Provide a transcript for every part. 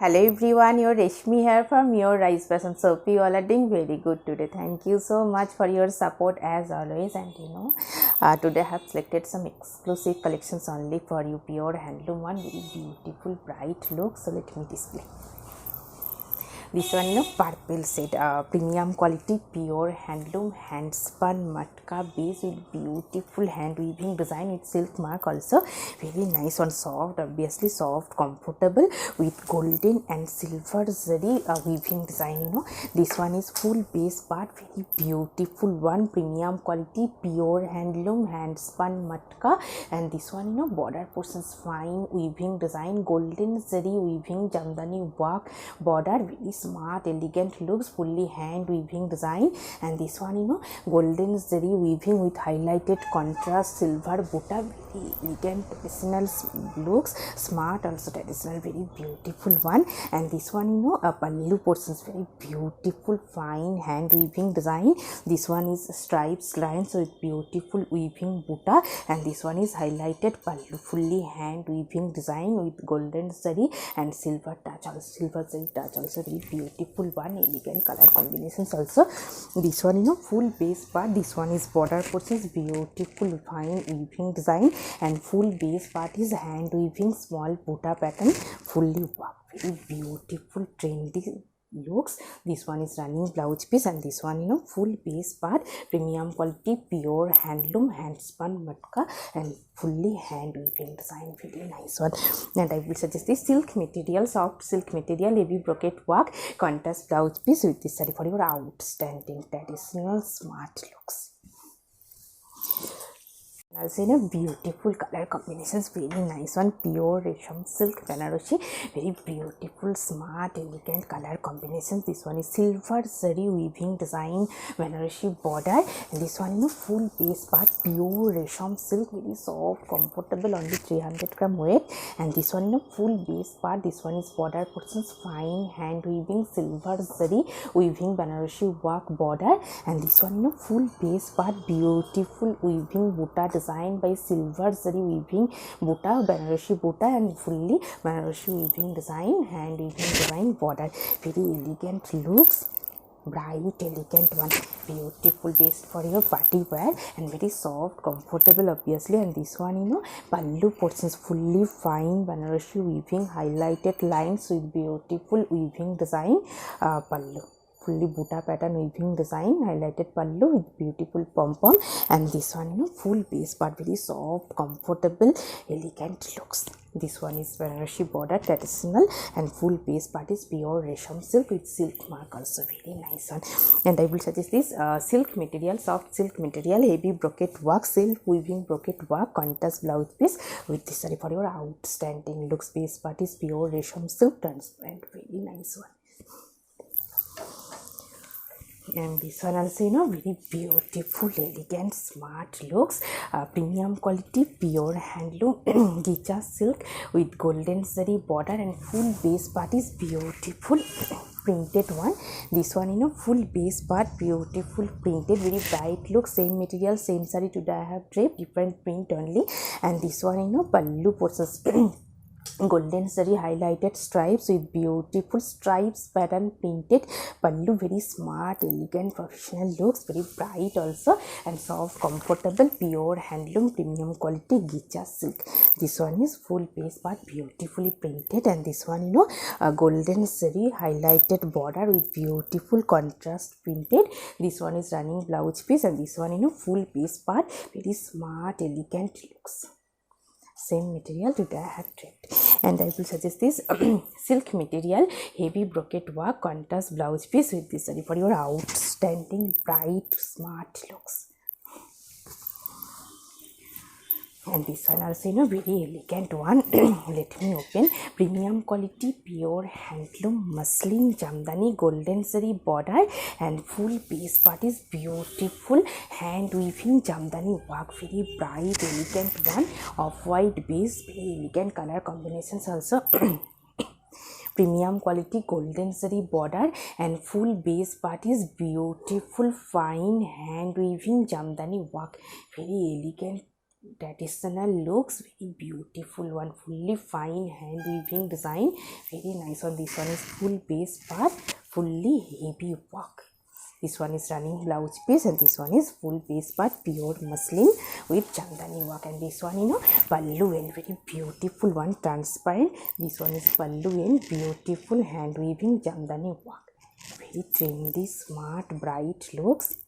Hello everyone, your Reshmi here from your Rice Passion. So you all are doing very good today. Thank you so much for your support as always. And today I have selected some exclusive collections only for you, pure handloom one, very beautiful bright look. So let me display. This one purple set, premium quality pure handloom hand spun matka base with beautiful hand weaving design with silk mark, also very nice one, soft, obviously soft, comfortable with golden and silver zari weaving design. This one is full base part, very beautiful one, premium quality pure handloom hand spun matka. And this one border portions fine weaving design, golden zari weaving jamdani work border, very smart elegant looks, fully hand weaving design. And this one golden zari weaving with highlighted contrast silver buta, very elegant traditional looks, smart also traditional, very beautiful one. And this one a pallu portions, very beautiful fine hand weaving design. This one is stripes lines with beautiful weaving buta, and this one is highlighted pallu, fully hand weaving design with golden zari and silver touch, also silver zari touch, also very beautiful one, elegant color combinations also. This one full base part, this one is border portions, beautiful fine weaving design, and full base part is hand weaving small buta pattern, fully very beautiful trendy looks. This one is running blouse piece, and this one full base part, premium quality pure handloom hand spun matka and fully hand weaving design, very nice one. And I will suggest this silk material, soft silk material, heavy brocade work, contrast blouse piece with this saree for your outstanding traditional smart looks. Also beautiful color combinations, very nice one, pure resham silk Banarasi, very beautiful smart elegant color combinations. This one is silver zari weaving design Banarasi border, and this one full base part pure resham silk, very soft comfortable, only 300 gram weight. And this one full base part, this one is border portions fine hand weaving silver zari weaving Banarasi work border, and this one full base part beautiful weaving buta designed by silver zari weaving buta, Banarasi buta, and fully Banarasi weaving design, hand weaving design border, very elegant looks, bright elegant one, beautiful base for your party wear and very soft comfortable obviously. And this one pallu portions, fully fine Banarasi weaving highlighted lines with beautiful weaving design, pallu fully buta pattern weaving design, highlighted pallu with beautiful pom-pom. And this one full base part, very soft comfortable elegant looks. This one is Banarasi border traditional, and full base part is pure resham silk with silk mark, also very nice one. And I will suggest this silk material, soft silk material, heavy brocade work, silk weaving brocade work, contrast blouse piece with this saree for your outstanding looks. Base part is pure resham silk, transparent, very nice one. And this one also very beautiful elegant smart looks, premium quality pure handloom gicha silk with golden zari border, and full base part is beautiful printed one. This one full base part beautiful printed, very bright look, same material same saree today I have draped, different print only. And this one pallu portions golden zari highlighted stripes with beautiful stripes pattern printed pallu, very smart elegant professional looks, very bright also, and soft comfortable pure handloom premium quality gicha silk. This one is full base part beautifully printed, and this one golden zari highlighted border with beautiful contrast printed. This one is running blouse piece, and this one full base part, very smart elegant looks, same material today I have draped. And I will suggest this silk material, heavy brocade work, contrast blouse piece with this saree for your outstanding bright smart looks. And this one also very elegant one. Let me open. Premium quality pure handloom muslin jamdani golden zari border, and full base part is beautiful hand weaving jamdani work, very bright elegant one, off white base, very elegant color combinations also. Premium quality golden zari border, and full base part is beautiful fine hand weaving jamdani work, very elegant traditional looks, very beautiful one, fully fine hand weaving design, very nice one. This one is full base part, fully heavy work. This one is running blouse piece, and this one is full base part, pure muslin with Jamdani work. And this one, pallu and very beautiful one, transparent. This one is pallu and beautiful hand weaving Jamdani work. Very trendy, smart, bright looks.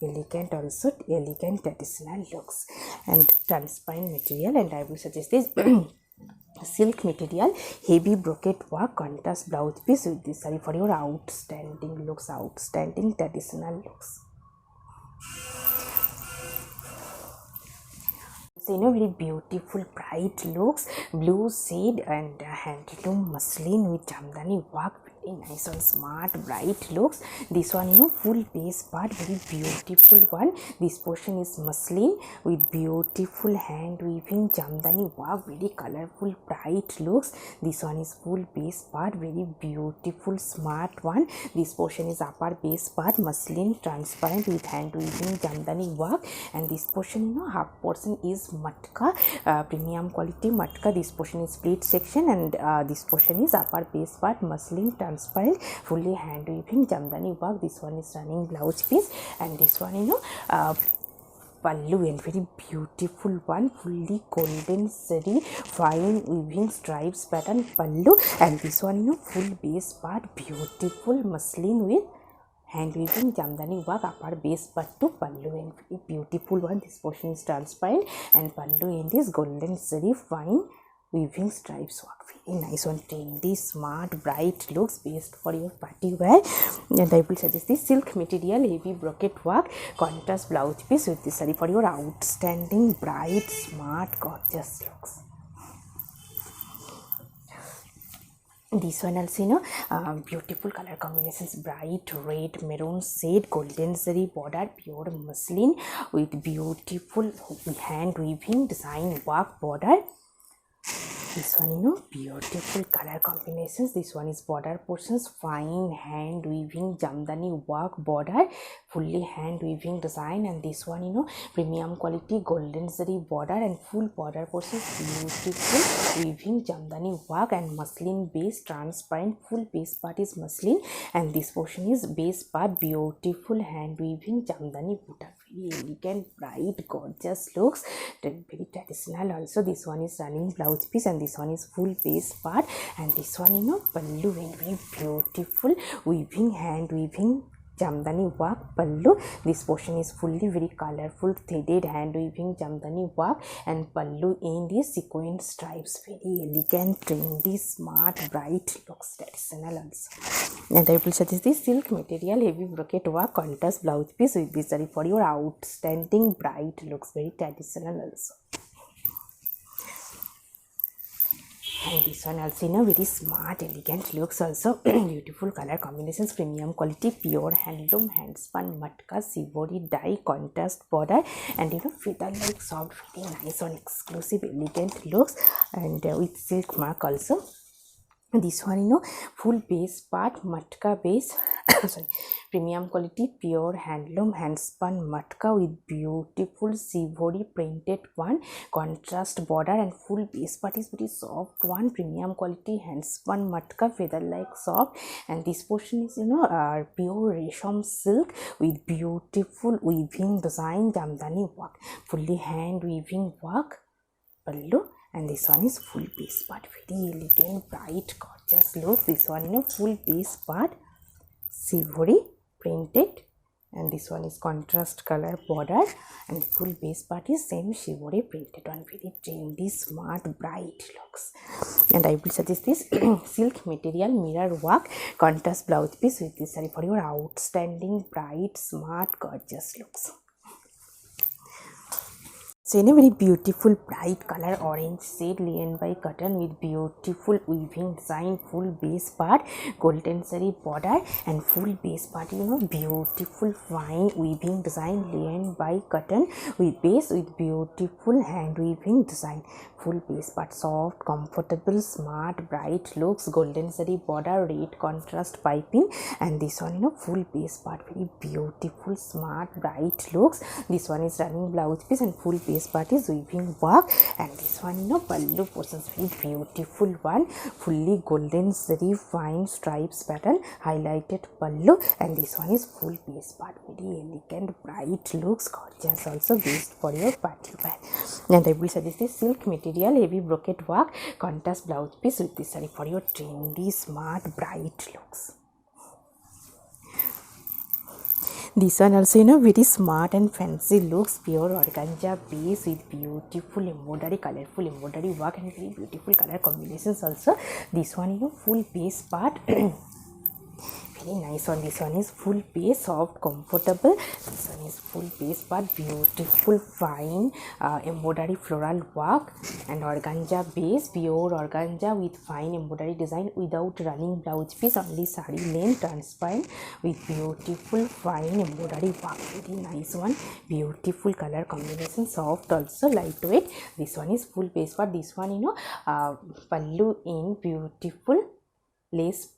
Elegant also, elegant traditional looks, and transparent material. And I will suggest this silk material, heavy brocade work, contrast blouse piece with this saree for your outstanding looks, outstanding traditional looks. So, very beautiful bright looks, blue shade and handloom muslin with Jamdani work. Very nice one, smart bright looks. This one, full base part, very beautiful one. This portion is muslin with beautiful hand weaving Jamdani work, very colorful bright looks. This one is full base part, very beautiful smart one. This portion is upper base part, muslin transparent with hand weaving Jamdani work. And this portion, half portion is matka, premium quality matka. This portion is split section, and this portion is upper base part, muslin transparent, fully hand weaving Jamdani work. This one is running blouse piece, and this one, pallu and very beautiful one, fully golden zari fine weaving stripes pattern pallu. And this one, full base part, beautiful muslin with hand weaving Jamdani work, upper base part to pallu, and very beautiful one. This portion is transparent, and pallu in this golden zari fine weaving stripes work. Very nice one, trendy, smart, bright looks, best for your party wear. And I will suggest this silk material, heavy brocade work, contrast blouse piece with this saree for your outstanding, bright, smart, gorgeous looks. This one also, beautiful color combinations, bright red, maroon shade, golden zari border, pure muslin with beautiful hand weaving design work border. This one, beautiful color combinations. This one is border portions, fine hand weaving Jamdani work border, fully hand weaving design. And this one, premium quality golden zari border and full border portions, beautiful weaving Jamdani work and muslin base, transparent, full base part is muslin, and this portion is base part, beautiful hand weaving Jamdani border. Very elegant, bright, gorgeous looks, very traditional also. This one is running blouse piece, and this one is full base part, and this one, pallu and very beautiful weaving, hand weaving Jamdani work pallu. This portion is fully very colorful threaded hand weaving Jamdani work, and pallu in these sequin stripes. Very elegant, trendy, smart, bright looks, traditional also. And I will suggest this silk material, heavy brocade work, contrast blouse piece with this saree for your outstanding bright looks, very traditional also. And this one also, very smart, elegant looks also. Beautiful color combinations, premium quality, pure handloom, hand spun matka, sivori dye, contrast border, and feather like soft, very nice one, exclusive, elegant looks, and with silk mark also. This one, full base part, matka base, sorry, premium quality, pure handloom, hand spun matka with beautiful sivori printed one, contrast border, and full base part is very soft one, premium quality, hand spun matka, feather like soft. And this portion is, pure resham silk with beautiful weaving design Jamdani work, fully hand weaving work pallu. And this one is full base part, very elegant, bright, gorgeous look. This one, full base part, sivori printed, and this one is contrast color border, and full base part is same sivori printed one, very trendy, smart, bright looks. And I will suggest this silk material mirror work, contrast blouse piece with this saree for your outstanding, bright, smart, gorgeous looks. So, in a very beautiful bright color orange shade, linen by cotton with beautiful weaving design, full base part, golden zari border, and full base part, beautiful fine weaving design, linen by cotton with base with beautiful hand weaving design, full base part, soft, comfortable, smart, bright looks, golden zari border, red contrast piping. And this one, full base part, very beautiful, smart, bright looks. This one is running blouse piece, and full base base part is weaving work, and this one pallu portions, very beautiful one, fully golden zari fine stripes pattern, highlighted pallu, and this one is full base part, very elegant, bright looks, gorgeous, also best for your party wear. And I will suggest this silk material, heavy brocade work, contrast blouse piece with this saree for your trendy, smart, bright looks. This one also very smart and fancy looks, pure organza base with beautiful embroidery, colorful embroidery work, and very beautiful color combinations also. This one full base part. Very nice one. This one is full base, soft, comfortable. This one is full base part, beautiful fine embroidery floral work, and organza base, pure organza with fine embroidery design without running blouse piece, only saree length, transparent with beautiful fine embroidery work. Very nice one, beautiful color combination, soft also, lightweight. This one is full base part. This one pallu in beautiful lace.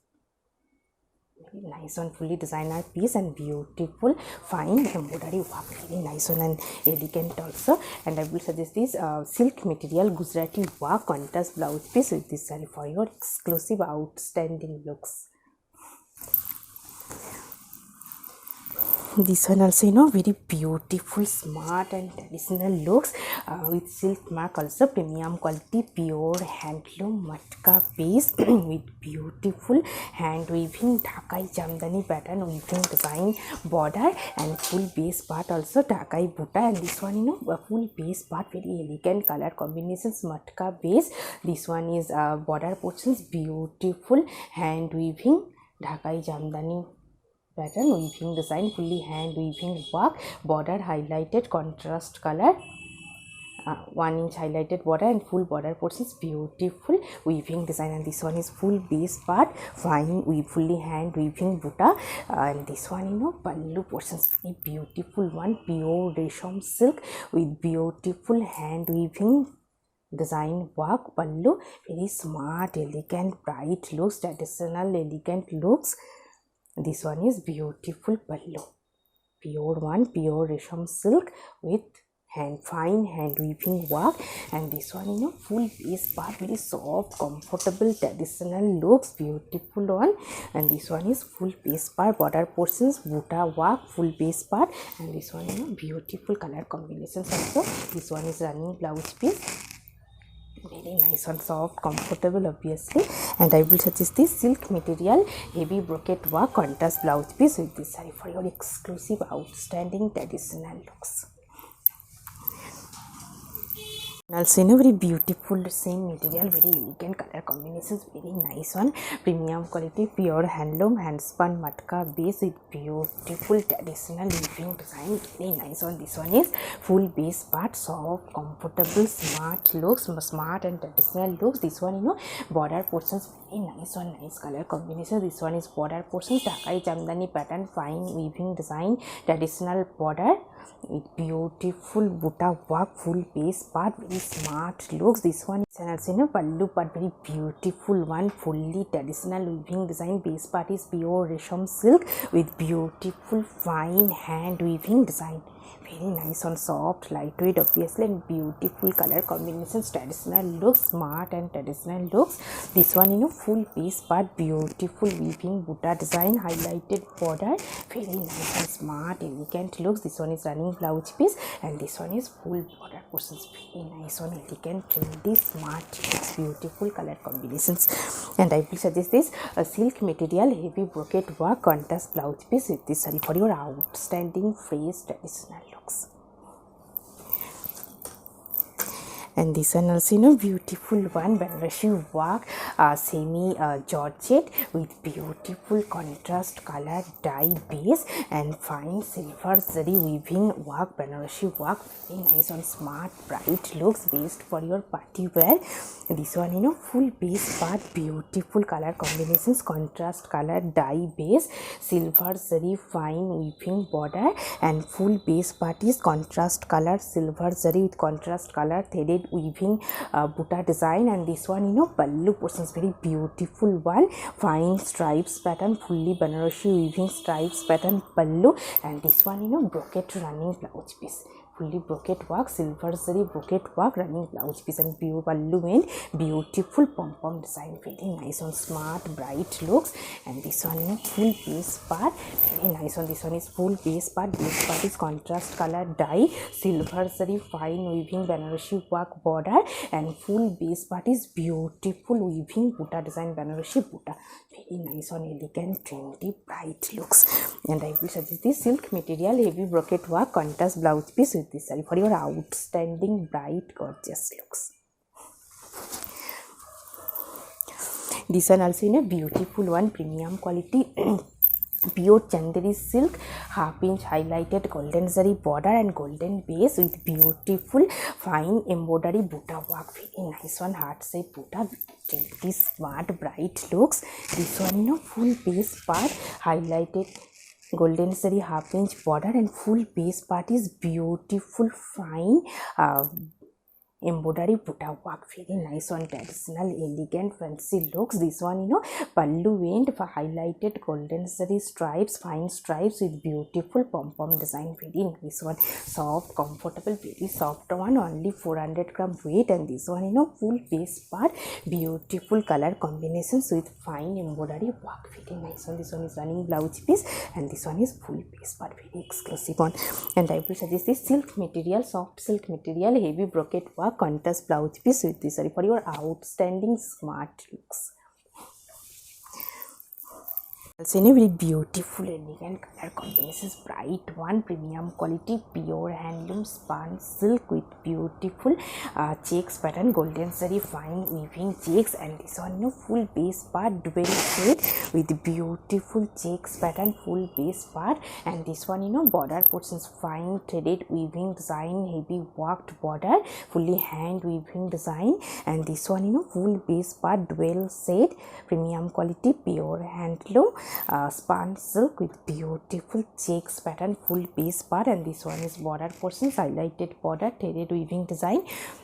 Very nice one, fully designer piece and beautiful fine embroidery work. Very nice one and elegant also. And I will suggest this silk material Gujarati work contrast blouse piece with this saree for your exclusive outstanding looks. This one also very beautiful, smart and traditional looks with silk mark, also premium quality, pure handloom matka piece with beautiful hand weaving Dhakai Jamdani pattern, weaving design border, and full base part also Dhakai buta. And this one a full base part, very elegant color combinations, matka base. This one is border portions, beautiful hand weaving Dhakai Jamdani pattern, weaving design, fully hand weaving work, border highlighted contrast color, 1 inch highlighted border, and full border portions, beautiful weaving design. And this one is full base part, fine fully hand weaving buta, and this one pallu portions, very beautiful one, pure resham silk with beautiful hand weaving design work, pallu, very smart, elegant, bright looks, traditional elegant looks. This one is beautiful pallu, pure one, pure resham silk with fine hand weaving work. And this one full base part, very soft, comfortable, traditional looks, beautiful one. And this one is full base part, border portions, buta work, full base part. And this one beautiful color combinations also. This one is running blouse piece, very nice one, soft, comfortable obviously. And I will suggest this silk material heavy brocade work contrast blouse piece with this saree for your exclusive outstanding traditional looks. Also very beautiful, same material, very elegant color combinations, very nice one, premium quality, pure handloom hand spun matka base with beautiful traditional weaving design, very nice one. This one is full base part, soft, comfortable, smart looks, smart and traditional looks. This one border portions, very nice one, nice color combination. This one is border portions, Dhakai Jamdani pattern, fine weaving design, traditional border with beautiful buta work, full base part, very smart looks. This one is also pallu part, very beautiful one, fully traditional weaving design, base part is pure resham silk with beautiful fine hand weaving design, very nice on, soft, lightweight obviously, and beautiful color combinations, traditional looks, smart and traditional looks. This one full base part, beautiful weaving buta design, highlighted border, very nice and smart, elegant looks. This one is running blouse piece, and this one is full border portions, very nice one, elegant, trendy, smart looks, beautiful color combinations. And I will suggest this silk material heavy brocade work contrast blouse piece with this saree for your outstanding fresh traditional looks. And this one also beautiful one, Banarasi work, semi georgette with beautiful contrast color dye base and fine silver zari weaving work, Banarasi work, very nice on, smart, bright looks, best for your party wear. This one full base part, beautiful color combinations, contrast color dye base, silver zari fine weaving border, and full base part is contrast color silver zari with contrast color threaded weaving buta design. And this one pallu portions, very beautiful one, fine stripes pattern, fully Banarasi weaving stripes pattern pallu. And this one brocade running blouse piece, fully brocade work, silver zari brocade work, running blouse piece and pure pallu and beautiful pom-pom design, very nice on, smart bright looks. And this one is full base part, very nice on. This one is full base part is contrast color dye, silver zari fine weaving Banarasi work border, and full base part is beautiful weaving butta design Banarasi butta, very nice on, elegant trendy bright looks. And I will suggest this silk material heavy brocade work contrast blouse piece with this saree for your outstanding bright gorgeous looks. This one also in a beautiful one, premium quality pure chanderi silk, half-inch highlighted golden zari border and golden base with beautiful fine embroidery butta work, very nice one, heart shape butta, very smart bright looks. This one full base part highlighted golden zari half-inch border and full base part is beautiful fine embroidery butta work, very nice on, traditional elegant fancy looks. This one pallu and for highlighted golden zari stripes, fine stripes with beautiful pom-pom design, very nice one, soft comfortable very soft one, only 400 gram weight. And this one full base part beautiful color combinations with fine embroidery work, very nice one. This one is running blouse piece and this one is full base part, very exclusive one. And I will suggest this silk material, soft silk material heavy brocade work contrast blouse piece with this saree for your outstanding smart looks. Also in a very beautiful elegant color combinations, bright one, premium quality pure handloom spun silk with beautiful checks pattern, golden zari fine weaving checks. And this one full base part dual shade with beautiful checks pattern, full base part. And this one border portions fine threaded weaving design, heavy worked border, fully hand weaving design. And this one full base part dual shade, premium quality pure handloom spun silk with beautiful checks pattern, full base part. And this one is border portions highlighted border threaded weaving design.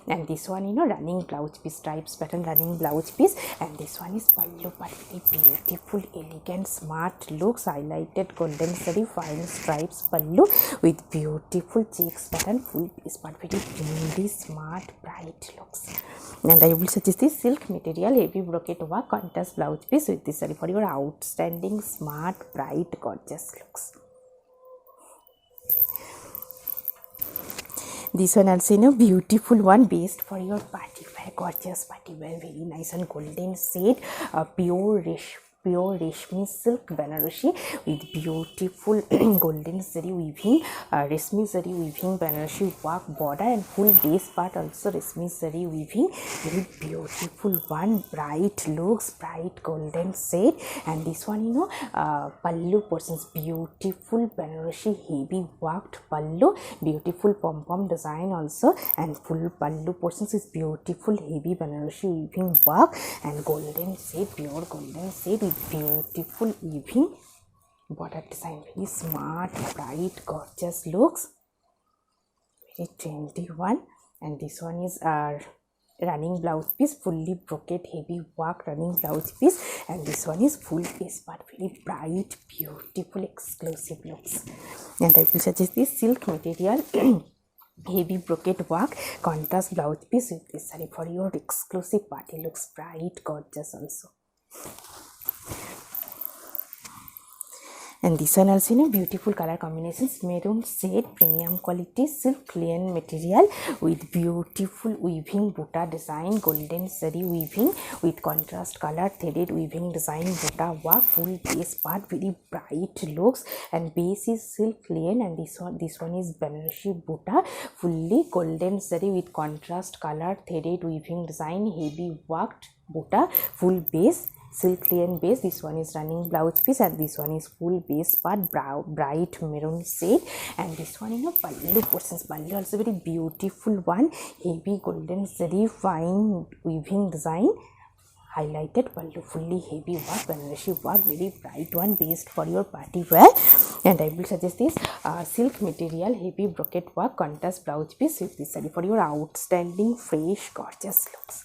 And this one running blouse piece, stripes pattern running blouse piece. And this one is pallu part, very beautiful elegant smart looks, highlighted golden zari fine stripes pallu with beautiful checks pattern, full base part, very trendy smart bright looks. And I will suggest this silk material heavy brocade work contrast blouse piece with this saree for your outstanding smart bright gorgeous looks. This one also beautiful one, based for your party wear, gorgeous party wear, very nice and golden shade, pure Reshmi silk Banarasi with beautiful golden zari weaving, Reshmi zari weaving Banarasi work border and full base part also Reshmi zari weaving, very beautiful one, bright looks, bright golden shade. And this one pallu portions beautiful Banarasi heavy worked pallu, beautiful pom-pom design also, and full pallu portions is beautiful heavy Banarasi weaving work and golden shade, pure golden shade with beautiful weaving border design, very smart bright gorgeous looks, very trendy one. And this one is running blouse piece, fully brocade heavy work running blouse piece. And this one is full base part, very bright beautiful exclusive looks. And I will suggest this silk material heavy brocade work contrast blouse piece with this saree for your exclusive party looks, bright gorgeous also. And this one also beautiful color combinations, maroon shade, premium quality silk linen material with beautiful weaving butta design, golden zari weaving with contrast color threaded weaving design butta work, full base part, very bright looks. And base is silk linen, and this one is Banarasi butta, fully golden zari with contrast color threaded weaving design, heavy worked butta, full base silk linen base. This one is running blouse piece and this one is full base part, bright maroon shade. And this one pallu portions, pallu also very beautiful one, heavy golden zari fine weaving design, highlighted pallu, fully heavy work Banarasi work, very bright one, based for your party wear. And I will suggest this silk material heavy brocade work contrast blouse piece with this saree for your outstanding fresh gorgeous looks.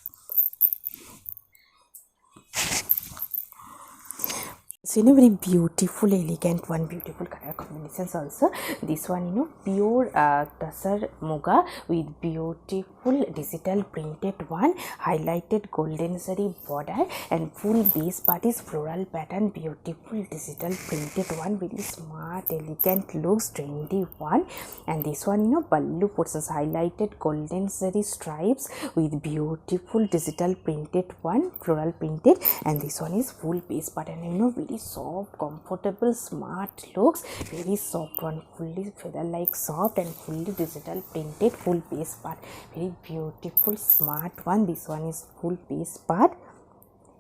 So very beautiful, elegant one, beautiful color combinations also. This one pure Tasar Muga with beautiful digital printed one, highlighted golden zari border and full base part is floral pattern, beautiful digital printed one, very smart, elegant looks, trendy one. And this one pallu portions, highlighted golden zari stripes with beautiful digital printed one, floral printed. And this one is full base pattern, very soft, comfortable, smart looks, very soft one, fully feather like soft and fully digital printed, full base part, very beautiful, smart one. This one is full base part,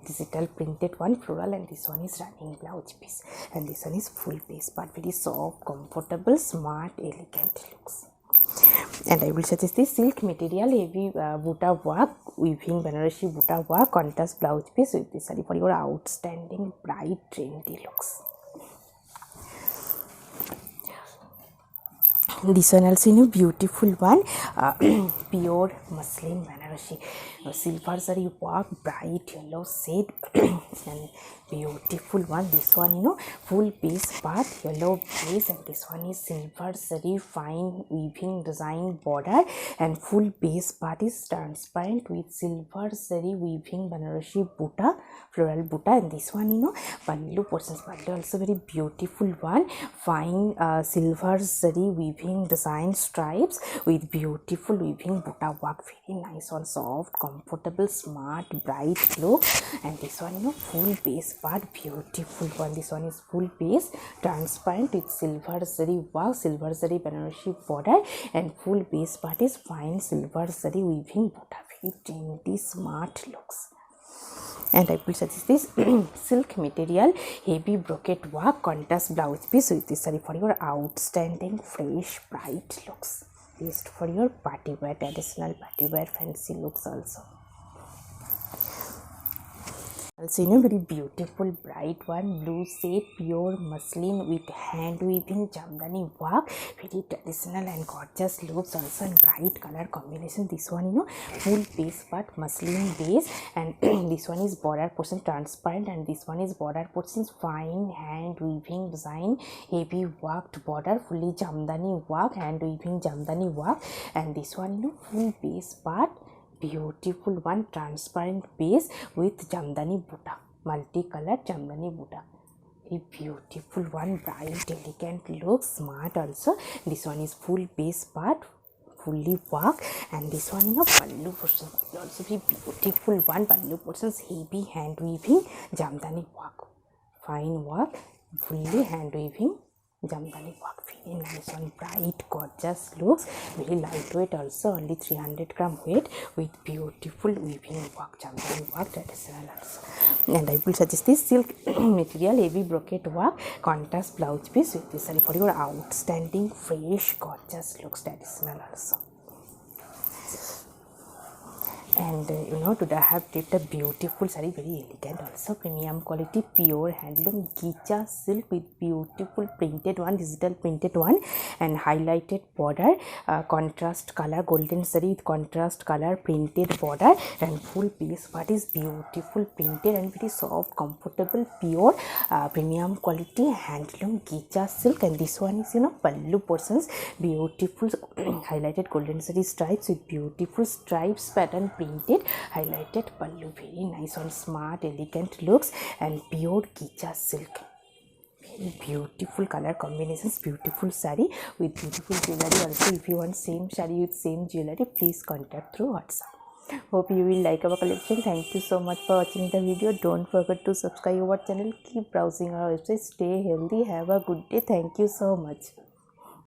digital printed one, floral, and this one is running blouse piece, and this one is full base part, very soft, comfortable, smart, elegant looks. And I will suggest this silk material, heavy buta work, weaving Banarasi buta work, contrast blouse piece with this saree for your outstanding, bright, trendy looks. This one also beautiful one, pure muslin Banarasi, silver saree work, bright yellow shade and beautiful one. This one full base part, yellow base, and this one is silver saree, fine weaving design border, and full base part is transparent with silver saree weaving Banarasi buta, floral buta. And this one pallu portions, pallu also very beautiful one, fine silver saree weaving design stripes with beautiful weaving buta work, very nice one, soft, comfortable, smart, bright look. And this one full base part, beautiful one. This one is full base, transparent with silver zari work, silver zari Banarasi border, and full base part is fine silver zari weaving buta, very trendy, smart looks. And I will suggest this silk material, heavy brocade work, contrast blouse piece with this saree for your outstanding, fresh, bright looks. Best for your party wear, traditional party wear, fancy looks also. Also very beautiful, bright one, blue shade, pure muslin with hand weaving Jamdani work, very traditional and gorgeous looks also, and bright color combination. This one full base part, muslin base, and this one is border portion transparent, and this one is border portion fine hand weaving design, heavy worked border, fully Jamdani work, hand weaving Jamdani work. And this one full base part, beautiful one, transparent base with Jamdani buta, multicolored Jamdani buta, very beautiful one, bright, elegant look, smart also. This one is full base part, fully work, and this one pallu portion, also very beautiful one, pallu portions heavy hand weaving Jamdani work, fine work, fully hand weaving Jamdani work, very nice one, bright, gorgeous looks, very lightweight also, only 300 gram weight, with beautiful weaving work, Jamdani work, traditional also. And I will suggest this silk material, heavy brocade work, contrast blouse piece with this saree for your outstanding, fresh, gorgeous looks, traditional also. And today I have taped a beautiful saree, very elegant also, premium quality, pure handloom Gicha silk with beautiful printed one, digital printed one, and highlighted border, contrast color, golden saree with contrast color printed border, and full base part is beautiful printed and very soft, comfortable, pure premium quality handloom Gicha silk. And this one is pallu portions, beautiful highlighted golden saree stripes with beautiful stripes pattern printed, highlighted pallu, very nice one, smart, elegant looks, and pure Gicha silk, very beautiful color combinations, beautiful saree with beautiful jewelry also. If you want same saree with same jewelry, please contact through WhatsApp. Hope you will like our collection. Thank you so much for watching the video. Don't forget to subscribe our channel, keep browsing our website, stay healthy, have a good day. Thank you so much.